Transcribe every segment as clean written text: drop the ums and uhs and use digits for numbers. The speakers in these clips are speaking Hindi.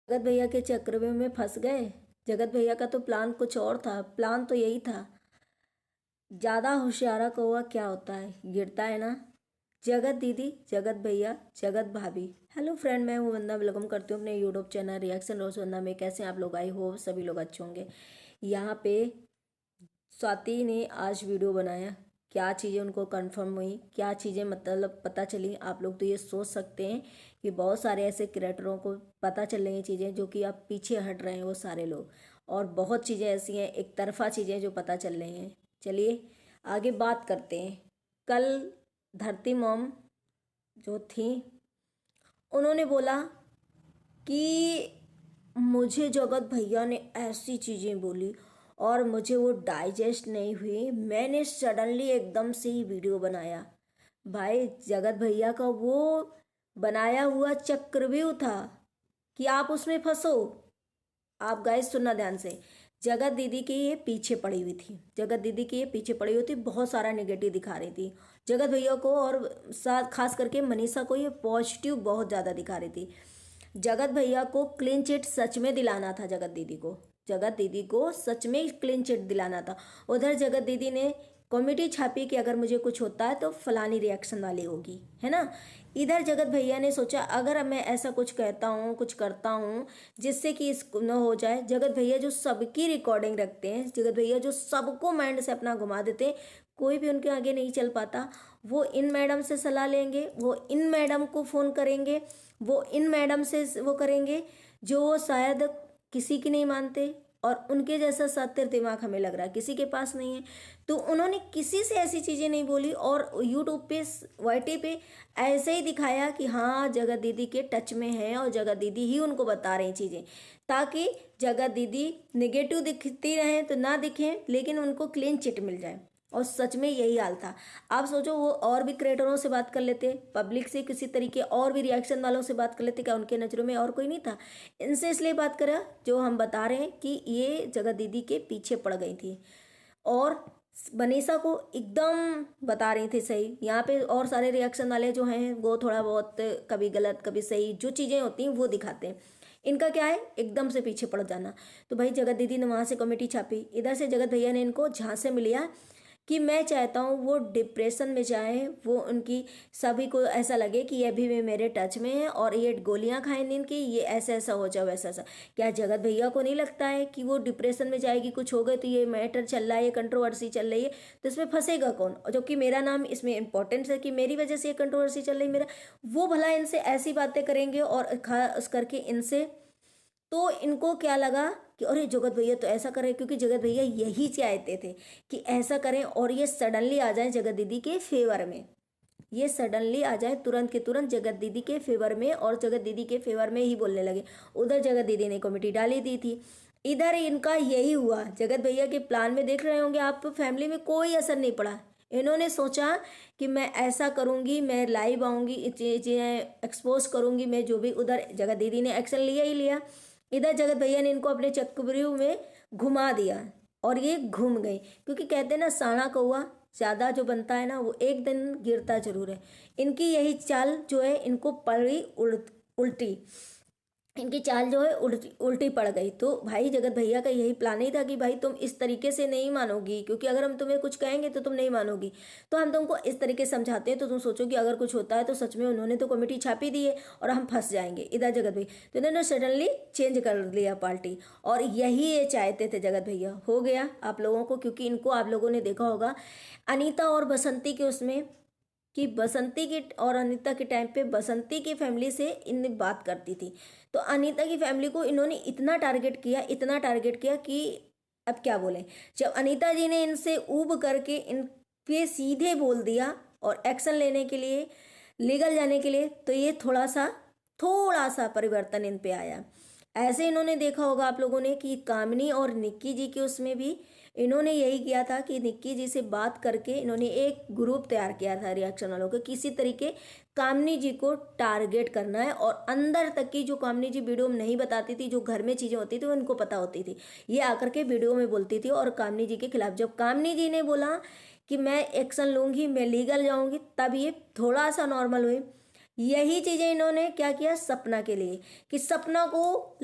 जगत भैया के चक्कर में फंस गए। जगत भैया का तो प्लान कुछ और था, प्लान तो यही था। ज़्यादा होशियारा कौवा क्या होता है, गिरता है ना। जगत दीदी, जगत भैया, जगत भाभी। हेलो फ्रेंड, मैं हूँ वंदना, वेलकम करती हूँ अपने यूट्यूब चैनल रिएक्शन रोज वंदना में। कैसे हैं आप लोग? आई होप सभी लोग अच्छे होंगे। यहाँ पे स्वाति ने आज वीडियो बनाया। क्या चीज़ें उनको कंफर्म हुई, क्या चीज़ें मतलब पता चली, आप लोग तो ये सोच सकते हैं कि बहुत सारे ऐसे क्रिएटरों को पता चल रही हैं चीज़ें जो कि अब पीछे हट रहे हैं वो सारे लोग, और बहुत चीज़ें ऐसी हैं एक तरफा चीज़ें जो पता चल रही हैं। चलिए आगे बात करते हैं। कल धरती मॉम जो थी उन्होंने बोला कि मुझे जगत भैया ने ऐसी चीज़ें बोली और मुझे वो डाइजेस्ट नहीं हुई, मैंने सडनली एकदम से ही वीडियो बनाया। भाई जगत भैया का वो बनाया हुआ चक्रव्यूह था कि आप उसमें फंसो। आप गाइस सुनना ध्यान से। जगत दीदी की ये पीछे पड़ी हुई थी, जगत दीदी की ये पीछे पड़ी हुई थी, बहुत सारा नेगेटिव दिखा रही थी जगत भैया को, और साथ खास करके मनीषा को ये पॉजिटिव बहुत ज़्यादा दिखा रही थी। जगत भैया को क्लीन चिट सच में दिलाना था, जगत दीदी को, जगत दीदी को सच में क्लीन चिट दिलाना था। उधर जगत दीदी ने कॉमेडी छापी कि अगर मुझे कुछ होता है तो फलानी रिएक्शन वाली होगी, है ना। इधर जगत भैया ने सोचा अगर मैं ऐसा कुछ कहता हूँ, कुछ करता हूँ जिससे कि इस न हो जाए। जगत भैया जो सबकी रिकॉर्डिंग रखते हैं, जगत भैया जो सबको माइंड से अपना घुमा देते हैं, कोई भी उनके आगे नहीं चल पाता। वो इन मैडम से सलाह लेंगे, वो इन मैडम को फ़ोन करेंगे, वो इन मैडम से वो करेंगे जो वो शायद किसी की नहीं मानते, और उनके जैसा सत्य दिमाग हमें लग रहा है किसी के पास नहीं है। तो उन्होंने किसी से ऐसी चीज़ें नहीं बोली, और यूट्यूब पे वाईटी पे ऐसे ही दिखाया कि हाँ जगत दीदी के टच में है और जगत दीदी ही उनको बता रही चीज़ें, ताकि जगत दीदी निगेटिव दिखती रहें तो ना दिखें, लेकिन उनको क्लीन चिट मिल जाए। और सच में यही हाल था। आप सोचो वो और भी क्रिएटरों से बात कर लेते, पब्लिक से किसी तरीके और भी रिएक्शन वालों से बात कर लेते, क्या उनके नज़रों में और कोई नहीं था? इनसे इसलिए बात करा जो हम बता रहे हैं कि ये जगत दीदी के पीछे पड़ गई थी और मनीषा को एकदम बता रही थी सही। यहाँ पे और सारे रिएक्शन वाले जो हैं वो थोड़ा बहुत कभी गलत कभी सही जो चीज़ें होती हैं वो दिखाते हैं। इनका क्या है, एकदम से पीछे पड़ जाना। तो भाई जगत दीदी ने वहाँ से कमेटी छापी, इधर से जगत भैया ने इनको झांसे में लिया कि मैं चाहता हूँ वो डिप्रेशन में जाए, वो उनकी सभी को ऐसा लगे कि ये अभी भी मेरे टच में है और ये गोलियां खाएं नींद की, ये ऐसा ऐसा हो जाए वैसा ऐसा। क्या जगत भैया को नहीं लगता है कि वो डिप्रेशन में जाएगी, कुछ हो गए तो ये मैटर चल रहा है, ये कंट्रोवर्सी चल रही है, तो इसमें फंसेगा कौन? और जो कि मेरा नाम इसमें इंपॉर्टेंट है कि मेरी वजह से ये कंट्रोवर्सी चल रही मेरा, वो भला इनसे ऐसी बातें करेंगे और खास करके इनसे। तो इनको क्या लगा कि अरे जगत भैया तो ऐसा करें, क्योंकि जगत भैया यही चाहते थे कि ऐसा करें और ये सडनली आ जाए जगत दीदी के फेवर में, ये सडनली आ जाए तुरंत के तुरंत जगत दीदी के फेवर में, और जगत दीदी के फेवर में ही बोलने लगे। उधर जगत दीदी ने कमेटी डाली दी थी, इधर इनका यही हुआ। जगत भैया के प्लान में देख रहे होंगे आप, फैमिली में कोई असर नहीं पड़ा। इन्होंने सोचा कि मैं ऐसा करूंगी, मैं लाइव आऊंगी, चीज़ें एक्सपोज करूंगी मैं जो भी। उधर जगत दीदी ने एक्शन लिया ही लिया, इधर जगत भैया ने इनको अपने चक्रव्यूह में घुमा दिया और ये घूम गई। क्योंकि कहते हैं ना साना कौवा ज़्यादा जो बनता है ना वो एक दिन गिरता जरूर है। इनकी यही चाल जो है इनको पड़ी उल्टी, इनकी चाल जो है उल्टी उल्टी पड़ गई। तो भाई जगत भैया का यही प्लान ही था कि भाई तुम इस तरीके से नहीं मानोगी, क्योंकि अगर हम तुम्हें कुछ कहेंगे तो तुम नहीं मानोगी, तो हम तुमको इस तरीके से समझाते हैं तो तुम सोचोगे अगर कुछ होता है तो सच में उन्होंने तो कमेटी छापी दी है और हम फंस जाएंगे। इधर जगत भैया तो इन्होंने सडनली चेंज कर लिया पार्टी, और यही ये चाहते थे जगत भैया। हो गया आप लोगों को, क्योंकि इनको आप लोगों ने देखा होगा अनीता और बसंती के उसमें कि बसंती की और अनीता के टाइम पे बसंती की फैमिली से इन बात करती थी, तो अनीता की फैमिली को इन्होंने इतना टारगेट किया, इतना टारगेट किया कि अब क्या बोले। जब अनीता जी ने इनसे ऊब करके इन पे सीधे बोल दिया और एक्शन लेने के लिए, लीगल जाने के लिए, तो ये थोड़ा सा परिवर्तन इन पे आया। ऐसे इन्होंने देखा होगा आप लोगों ने कि कामिनी और निक्की जी के उसमें भी इन्होंने यही किया था कि निक्की जी से बात करके इन्होंने एक ग्रुप तैयार किया था रिएक्शन वालों को, किसी तरीके कामिनी जी को टारगेट करना है, और अंदर तक की जो कामिनी जी वीडियो में नहीं बताती थी, जो घर में चीज़ें होती थी वो इनको पता होती थी, ये आकर के वीडियो में बोलती थी और कामिनी जी के खिलाफ। जब कामिनी जी ने बोला कि मैं एक्शन लूंगी, मैं लीगल जाऊंगी, तब ये थोड़ा सा नॉर्मल हुई। यही चीज़ें इन्होंने क्या किया सपना के लिए, कि सपना को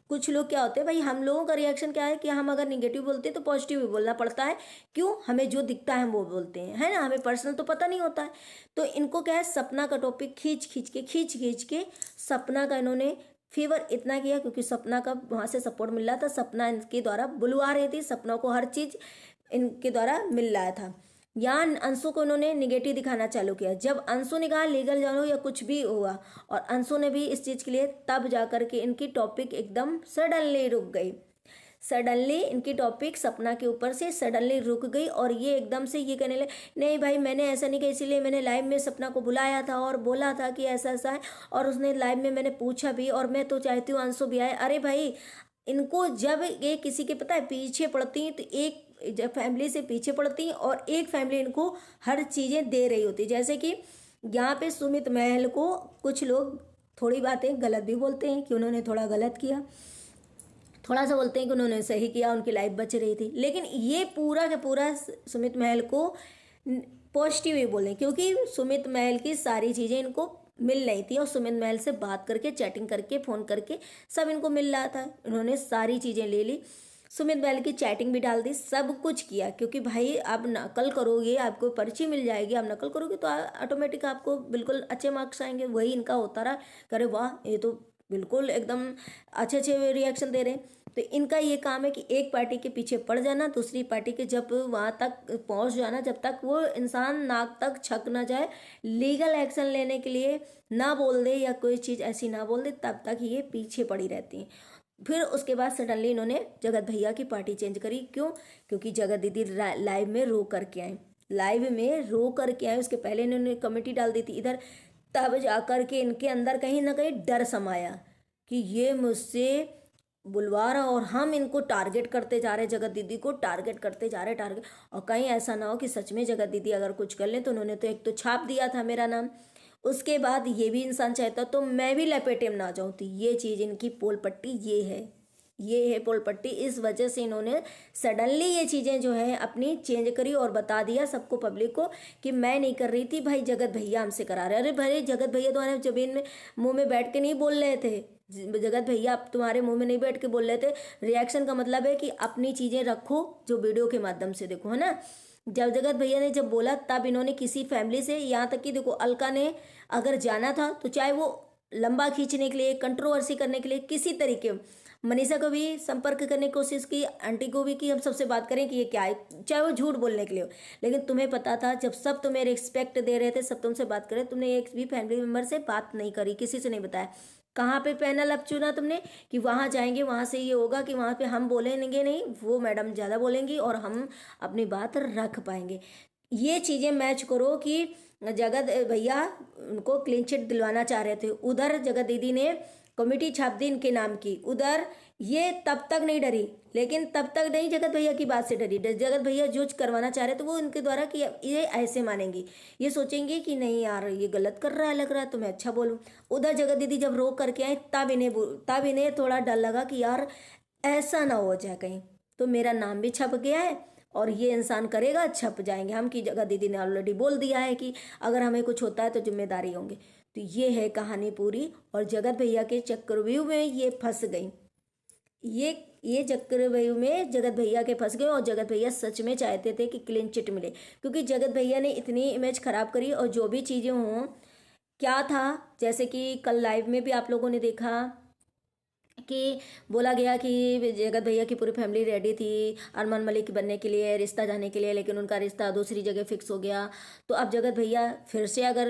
कुछ लोग क्या होते हैं भाई, हम लोगों का रिएक्शन क्या है कि हम अगर निगेटिव बोलते हैं तो पॉजिटिव भी बोलना पड़ता है। क्यों? हमें जो दिखता है हम वो बोलते हैं, है ना, हमें पर्सनल तो पता नहीं होता है। तो इनको क्या है, सपना का टॉपिक खींच के सपना का इन्होंने फेवर इतना किया, क्योंकि सपना का वहाँ से सपोर्ट मिल रहा था, सपना इनके द्वारा बुलवा रही थी, सपना को हर चीज़ इनके द्वारा मिल रहा था। यहाँ अंशु को उन्होंने निगेटिव दिखाना चालू किया। जब अंशु ने कहा लीगल जानो या कुछ भी हुआ, और अंशु ने भी इस चीज़ के लिए, तब जाकर के इनकी टॉपिक एकदम सडनली रुक गई। सडनली इनकी टॉपिक सपना के ऊपर से सडनली रुक गई, और ये एकदम से ये कहने लगे नहीं भाई मैंने ऐसा नहीं किया, इसीलिए मैंने लाइव में सपना को बुलाया था और बोला था कि ऐसा ऐसा है, और उसने लाइव में मैंने पूछा भी, और मैं तो चाहती हूँ अंशु भी आए। अरे भाई, इनको जब ये किसी के पता है पीछे पड़ती हैं, तो एक जब फैमिली से पीछे पड़ती हैं और एक फैमिली इनको हर चीज़ें दे रही होती है। जैसे कि यहाँ पे सुमित महल को कुछ लोग थोड़ी बातें गलत भी बोलते हैं कि उन्होंने थोड़ा गलत किया, थोड़ा सा बोलते हैं कि उन्होंने सही किया, उनकी लाइफ बच रही थी, लेकिन ये पूरा के पूरा सुमित महल को पॉजिटिव ही बोलें, क्योंकि सुमित महल की सारी चीज़ें इनको मिल रही थी, और सुमित महल से बात करके, चैटिंग करके, फ़ोन करके सब इनको मिल रहा था। इन्होंने सारी चीज़ें ले ली, सुमित महल की चैटिंग भी डाल दी, सब कुछ किया, क्योंकि भाई आप नकल करोगे आपको पर्ची मिल जाएगी, आप नकल करोगे तो ऑटोमेटिक आपको बिल्कुल अच्छे मार्क्स आएंगे। वही इनका होता रहा, करे वाह ये तो बिल्कुल एकदम अच्छे अच्छे रिएक्शन दे रहे हैं। तो इनका ये काम है कि एक पार्टी के पीछे पड़ जाना, दूसरी पार्टी के जब वहाँ तक पहुँच जाना, जब तक वो इंसान नाक तक छक ना जाए, लीगल एक्शन लेने के लिए ना बोल दे या कोई चीज़ ऐसी ना बोल दे, तब तक ये पीछे पड़ी रहती हैं। फिर उसके बाद सडनली इन्होंने जगत भैया की पार्टी चेंज करी। क्यों? क्योंकि जगत दीदी लाइव में रो करके आए, लाइव में रो करके आए, उसके पहले इन्होंने कमेटी डाल दी थी इधर, तब जाकर के इनके अंदर कहीं ना कहीं डर समाया कि ये मुझसे बुलवा रहा और हम इनको टारगेट करते जा रहे, जगत दीदी को टारगेट करते जा रहे, टारगेट, और कहीं ऐसा ना हो कि सच में जगत दीदी अगर कुछ कर लें। तो उन्होंने तो एक तो छाप दिया था मेरा नाम, उसके बाद ये भी इंसान चाहता तो मैं भी लपेटे में ना जाऊँ। तो ये चीज़ इनकी पोल पट्टी ये है पोल पट्टी। इस वजह से इन्होंने सडनली ये चीज़ें जो है अपनी चेंज करी और बता दिया सबको, पब्लिक को, कि मैं नहीं कर रही थी भाई, जगत भैया हमसे करा रहे। अरे भाई जगत भैया तुम्हारे जमीन में मुंह में बैठ के नहीं बोल रहे थे, जगत भैया तुम्हारे मुंह में नहीं बैठ के बोल रहे थे। रिएक्शन का मतलब है कि अपनी चीज़ें रखो जो वीडियो के माध्यम से देखो, है ना। जब जगत भैया ने जब बोला, तब इन्होंने किसी फैमिली से, यहाँ तक कि देखो अलका ने अगर जाना था तो चाहे वो लंबा खींचने के लिए, कंट्रोवर्सी करने के लिए, किसी तरीके, मनीषा को भी संपर्क करने की कोशिश की, आंटी को भी की, हम सबसे बात करें कि ये क्या है, चाहे वो झूठ बोलने के लिए हो। लेकिन तुम्हें पता था, जब सब तुम्हें रिस्पेक्ट दे रहे थे, सब तुमसे बात करे, तुमने एक भी फैमिली मेम्बर से बात नहीं करी, किसी से नहीं बताया। कहाँ पे पैनल अब चुना तुमने कि वहाँ जाएंगे, वहाँ से ये होगा कि वहाँ पे हम बोलेंगे नहीं, वो मैडम ज़्यादा बोलेंगी और हम अपनी बात रख पाएंगे। ये चीज़ें मैच करो कि जगत भैया उनको क्लीन चिट दिलवाना चाह रहे थे, उधर जगत दीदी ने कमेटी छाप दी इनके नाम की, उधर ये तब तक नहीं डरी, लेकिन तब तक नहीं जगत भैया की बात से डरी। जगत भैया जो करवाना चाह रहे थे वो इनके द्वारा कि ये ऐसे मानेंगी, ये सोचेंगे कि नहीं यार ये गलत कर रहा है, लग रहा है तो मैं अच्छा बोलूँ। उधर जगत दीदी जब रो करके आए, तब इन्हें थोड़ा डर लगा कि यार ऐसा ना हो जाए कहीं तो मेरा नाम भी छप गया है और ये इंसान करेगा, छप जाएंगे हम, कि जगत दीदी ने ऑलरेडी बोल दिया है कि अगर हमें कुछ होता है तो जिम्मेदारी होंगे। तो ये है कहानी पूरी, और जगत भैया के चक्रव्यूह में ये फंस गई, ये चक्रव्यूह में जगत भैया के फंस गए। और जगत भैया सच में चाहते थे कि क्लीन चिट मिले, क्योंकि जगत भैया ने इतनी इमेज खराब करी, और जो भी चीज़ें हों, क्या था, जैसे कि कल लाइव में भी आप लोगों ने देखा कि बोला गया कि जगत भैया की पूरी फैमिली रेडी थी अरमान मलिक बनने के लिए, रिश्ता जाने के लिए, लेकिन उनका रिश्ता दूसरी जगह फिक्स हो गया। तो अब जगत भैया फिर से अगर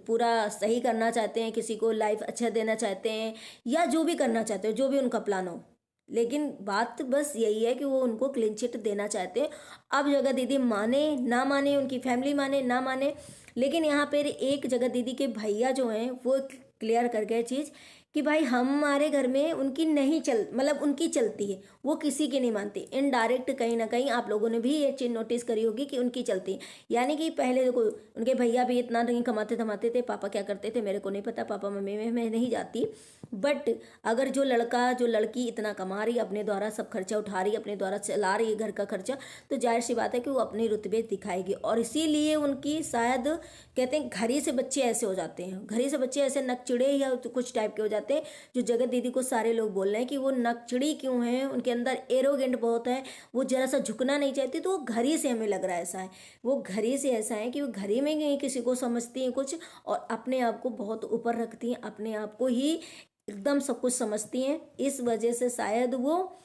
पूरा सही करना चाहते हैं, किसी को लाइफ अच्छा देना चाहते हैं, या जो भी करना चाहते हो, जो भी उनका प्लान हो, लेकिन बात बस यही है कि वो उनको क्लीन चिट देना चाहते हैं। अब जगत दीदी माने ना माने, उनकी फैमिली माने ना माने, लेकिन यहाँ पर एक जगत दीदी के भैया जो हैं वो क्लियर कर गए चीज़ कि भाई हमारे घर में उनकी नहीं चल मतलब उनकी चलती है, वो किसी की नहीं मानती। इनडायरेक्ट कहीं ना कहीं आप लोगों ने भी ये चीज़ नोटिस करी होगी कि उनकी चलती है। यानी कि पहले देखो उनके भैया भी इतना नहीं कमाते धमाते थे, पापा क्या करते थे मेरे को नहीं पता, पापा मम्मी में मैं नहीं जाती। बट अगर जो लड़का जो लड़की इतना कमा रही, अपने द्वारा सब खर्चा उठा रही, अपने द्वारा चला रही है घर का खर्चा, तो जाहिर सी बात है कि वो अपनी रुतबे दिखाएगी। और इसीलिए उनकी शायद कहते हैं घर ही से बच्चे ऐसे हो जाते हैं, घर ही से बच्चे ऐसे नकचिड़े या तो कुछ टाइप के हो जाते हैं। जो जगत दीदी को सारे लोग बोल रहे हैं कि वो नकचिड़ी क्यों है, उनके अंदर एरोगेंट बहुत है, वो जरा सा झुकना नहीं चाहती, तो वो घर ही से हमें लग रहा है ऐसा है। वो घर ही से ऐसा है कि वो घर ही में नहीं किसी को समझती हैं कुछ, और अपने आप को बहुत ऊपर रखती हैं, अपने आप को ही एकदम सब कुछ समझती हैं। इस वजह से शायद वो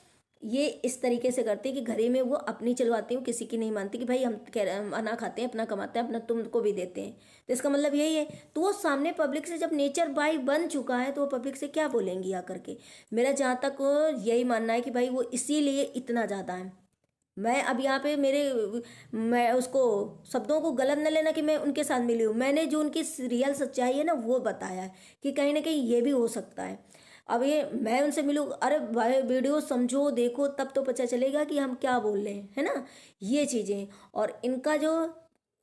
ये इस तरीके से करती है कि घरे में वो अपनी चलवाती हूँ, किसी की नहीं मानती कि भाई हम खाना खाते हैं, अपना कमाते हैं, अपना तुमको भी देते हैं। तो इसका मतलब यही है। तो वो सामने पब्लिक से जब नेचर बाई बन चुका है तो वो पब्लिक से क्या बोलेंगी आकर के। मेरा जहाँ तक यही मानना है कि भाई वो इसीलिए इतना ज़्यादा है। मैं अब यहाँ पे मैं उसको शब्दों को गलत न लेना कि मैं उनके साथ मिली हूँ, मैंने जो उनकी रियल सच्चाई है ना वो बताया है कि कहीं ना कहीं ये भी हो सकता है। अब ये मैं उनसे मिलूँ, अरे भाई वीडियो समझो देखो तब तो पता चलेगा कि हम क्या बोल रहे हैं, है ना, ये चीज़ें। और इनका जो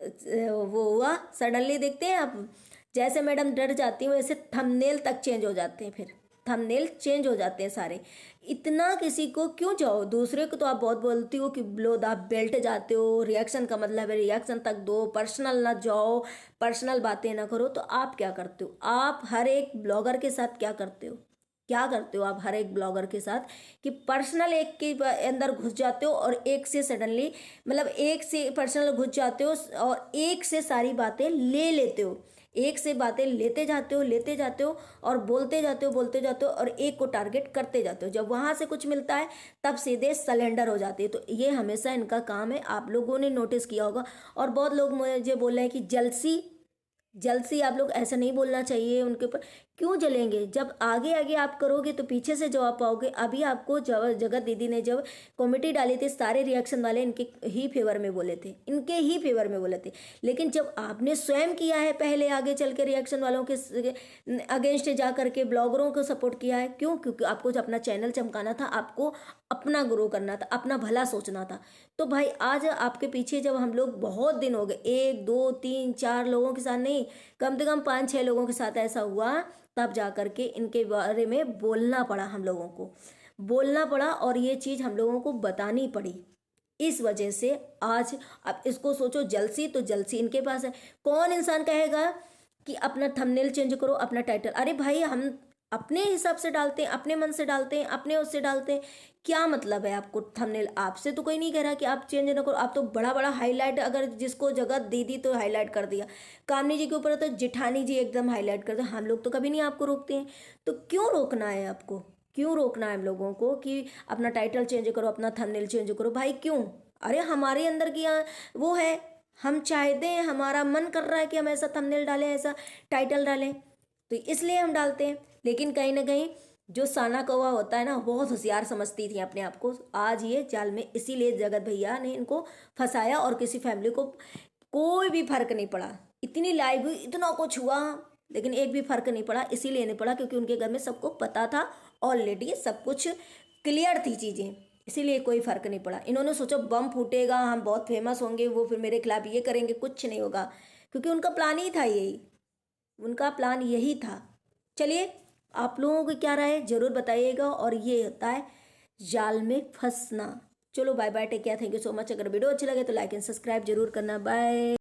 वो हुआ सडनली देखते हैं आप, जैसे मैडम डर जाती हैं वैसे थंबनेल तक चेंज हो जाते हैं, फिर थंबनेल चेंज हो जाते हैं सारे। इतना किसी को क्यों जाओ, दूसरे को तो आप बहुत बोलती हो कि लो आप बेल्ट जाते हो, रिएक्शन का मतलब है रिएक्शन तक दो, पर्सनल ना जाओ, पर्सनल बातें ना करो। तो आप क्या करते हो, आप हर एक ब्लॉगर के साथ क्या करते हो, क्या करते हो आप हर एक ब्लॉगर के साथ कि पर्सनल एक के अंदर घुस जाते हो और एक से सडनली मतलब एक से पर्सनल घुस जाते हो और एक से सारी बातें ले लेते हो, एक से बातें लेते जाते हो और बोलते जाते हो और एक को टारगेट करते जाते हो। जब वहाँ से कुछ मिलता है तब सीधे सलेंडर हो जाती है। तो ये हमेशा इनका काम है, आप लोगों ने नोटिस किया होगा। और बहुत लोग मुझे बोल रहे हैं कि जलसी आप लोग ऐसा नहीं बोलना चाहिए उनके ऊपर। क्यों जलेंगे, जब आगे आगे आप करोगे तो पीछे से जवाब पाओगे। अभी आपको जगत दीदी ने जब कॉमेडी डाली थी सारे रिएक्शन वाले इनके ही फेवर में बोले थे, इनके ही फेवर में बोले थे। लेकिन जब आपने स्वयं किया है पहले आगे चल के रिएक्शन वालों के अगेंस्ट जा करके ब्लॉगरों को सपोर्ट किया है, क्यों, क्योंकि आपको जब अपना चैनल चमकाना था, आपको अपना ग्रो करना था, अपना भला सोचना था। तो भाई आज आपके पीछे जब हम लोग बहुत दिन हो गए, 1 2 3 4 लोगों के साथ नहीं, कम से कम 5 6 लोगों के साथ ऐसा हुआ, तब जा करके इनके बारे में बोलना पड़ा, हम लोगों को बोलना पड़ा और ये चीज़ हम लोगों को बतानी पड़ी। इस वजह से आज अब इसको सोचो, जलसी तो जलसी इनके पास है। कौन इंसान कहेगा कि अपना थंबनेल चेंज करो, अपना टाइटल, अरे भाई हम अपने हिसाब से डालते हैं, अपने मन से डालते हैं, अपने उससे डालते हैं। क्या मतलब है आपको थंबनेल, आपसे तो कोई नहीं कह रहा कि आप चेंज ना करो। आप तो बड़ा बड़ा हाईलाइट, अगर जिसको जगह दे दी तो हाईलाइट कर दिया, कामनी जी के ऊपर तो जेठानी जी एकदम हाईलाइट कर दो। हम लोग तो कभी नहीं आपको रोकते हैं, तो क्यों रोकना है आपको, क्यों रोकना है हम लोगों को कि अपना टाइटल चेंज करो, अपना थंबनेल चेंज करो, भाई क्यों। अरे हमारे अंदर की वो है, हम चाहते हैं, हमारा मन कर रहा है कि हम ऐसा थंबनेल डालें, ऐसा टाइटल डालें, तो इसलिए हम डालते हैं। लेकिन कहीं ना कहीं जो साना कौवा होता है ना, बहुत होशियार समझती थी अपने आप को, आज ये जाल में, इसीलिए जगत भैया ने इनको फंसाया और किसी फैमिली को कोई भी फर्क नहीं पड़ा। इतनी लाइव हुई, इतना कुछ हुआ, लेकिन एक भी फर्क नहीं पड़ा। इसीलिए नहीं पड़ा क्योंकि उनके घर में सबको पता था ऑलरेडी, सब कुछ क्लियर थी चीज़ें, इसीलिए कोई फर्क नहीं पड़ा। इन्होंने सोचा बम फूटेगा, हम बहुत फेमस होंगे, वो फिर मेरे खिलाफ ये करेंगे, कुछ नहीं होगा, क्योंकि उनका प्लान ही था यही, उनका प्लान यही था। चलिए आप लोगों को क्या राय है जरूर बताइएगा। और ये होता है जाल में फंसना। चलो bye bye, take care, thank you so much. अगर वीडियो अच्छी लगे तो लाइक एंड सब्सक्राइब जरूर करना। बाय।